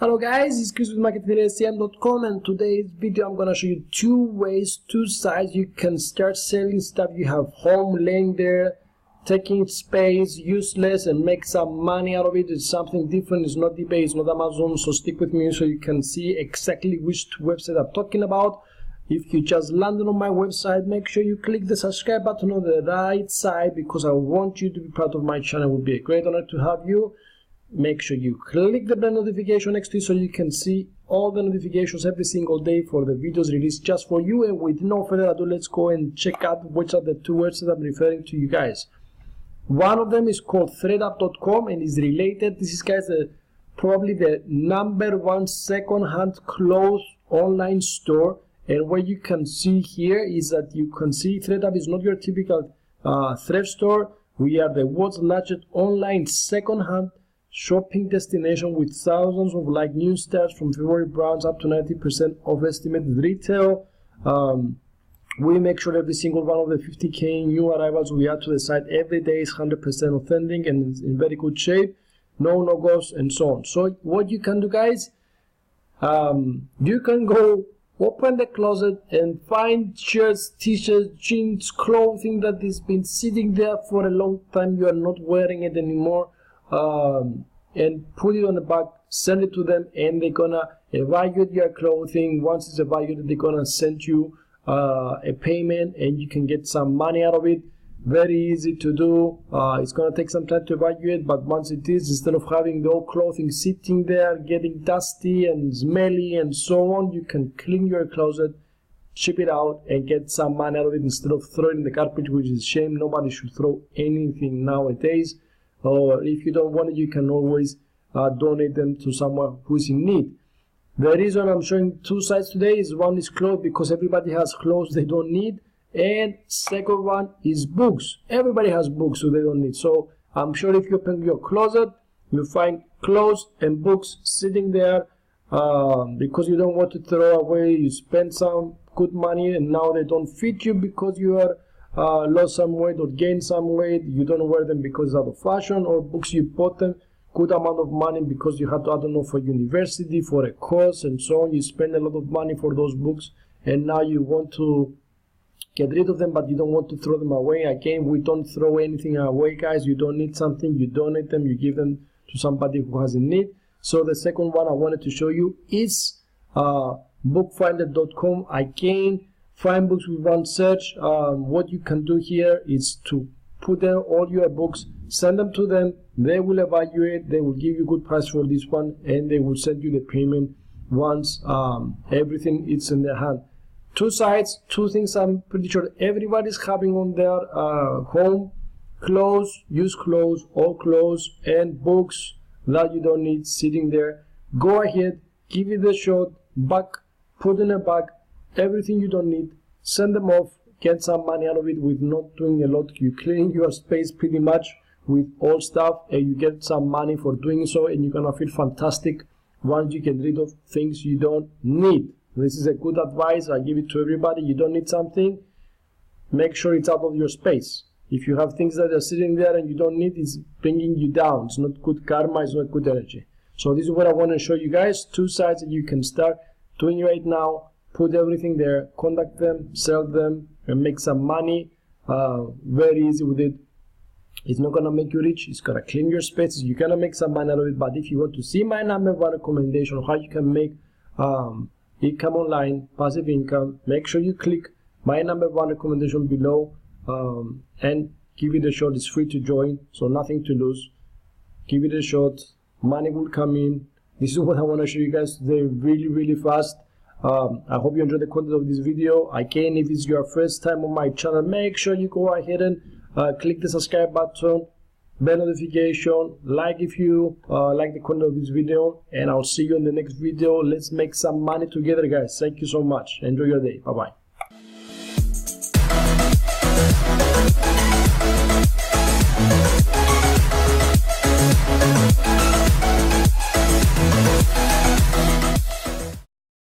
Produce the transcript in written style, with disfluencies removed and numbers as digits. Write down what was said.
Hello guys, it's Chris with marketing.com, and today's video I'm gonna show you two sites you can start selling stuff you have home laying there, taking space, useless, and make some money out of it. It's something different. It's not eBay, it's not Amazon, so stick with me so you can see exactly which website I'm talking about. If you just landed on my website, make sure you click the subscribe button on the right side because I want you to be part of my channel. It would be a great honor to have you. Make sure you click the bell notification next to it so you can see all the notifications every single day for the videos released just for you. And with no further ado, let's go and check out which are the two words that I'm referring to you guys. One of them is called thredup.com and is related. This is, guys, probably the #1 second-hand clothes online store. And what you can see here is that you can see thredup is not your typical thrift store. We are the world's largest online second-hand shopping destination with thousands of new stars from favorite brands up to 90% of estimated retail. We make sure every single one of the 50k new arrivals we add to the site every day is 100% authentic and in very good shape, no no-goes and so on. So what you can do, guys, you can go open the closet and find shirts, t-shirts, jeans, clothing that has been sitting there for a long time. You are not wearing it anymore. And put it on the bag, send it to them, and they're gonna evaluate your clothing. Once it's evaluated, they're gonna send you a payment and you can get some money out of it. Very easy to do. It's gonna take some time to evaluate, but once it is, instead of having the old clothing sitting there getting dusty and smelly and so on, you can clean your closet, ship it out, and get some money out of it instead of throwing it in the garbage, which is a shame. Nobody should throw anything nowadays. Or if you don't want it, you can always donate them to someone who's in need. The reason I'm showing two sites today is one is clothes because everybody has clothes they don't need, and second one is books. Everybody has books so they don't need. So I'm sure if you open your closet, you find clothes and books sitting there because you don't want to throw away. You spend some good money and now they don't fit you because you are lost some weight or gained some weight. You don't wear them because it's out of fashion, or books you bought them good amount of money because you had to, I don't know, for university, for a course and so on. You spend a lot of money for those books and now you want to get rid of them, but you don't want to throw them away. Again, we don't throw anything away, guys. You don't need something, you donate them, you give them to somebody who has a need. So the second one I wanted to show you is bookfinder.com. Again, find books with one search. What you can do here is to put there all your books, send them to them, they will evaluate, they will give you good price for this one, and they will send you the payment once everything is in their hand. Two sites, two things I'm pretty sure everybody's having on their home: clothes, used clothes, old clothes, and books that you don't need sitting there. Go ahead, give it a shot, put in a bag, everything you don't need, send them off, get some money out of it with not doing a lot. You clean your space pretty much with old stuff and you get some money for doing so, and you're gonna feel fantastic once you get rid of things you don't need. This is a good advice, I give it to everybody. You don't need something, make sure it's out of your space. If you have things that are sitting there and you don't need, it's bringing you down. It's not good karma, it's not good energy. So this is what I want to show you guys, two sites that you can start doing right now. Put everything there, contact them, sell them, and make some money. Very easy with it. It's not gonna make you rich, it's gonna clean your spaces, you're gonna make some money out of it. But if you want to see my #1 recommendation on how you can make income online, passive income, make sure you click my #1 recommendation below and give it a shot. It's free to join, so nothing to lose. Give it a shot, money will come in. This is what I want to show you guys today, really fast. I hope you enjoyed the content of this video. Again, if it's your first time on my channel, make sure you go ahead and click the subscribe button, bell notification, like if you like the content of this video, and I'll see you in the next video. Let's make some money together, guys. Thank you so much. Enjoy your day. Bye bye.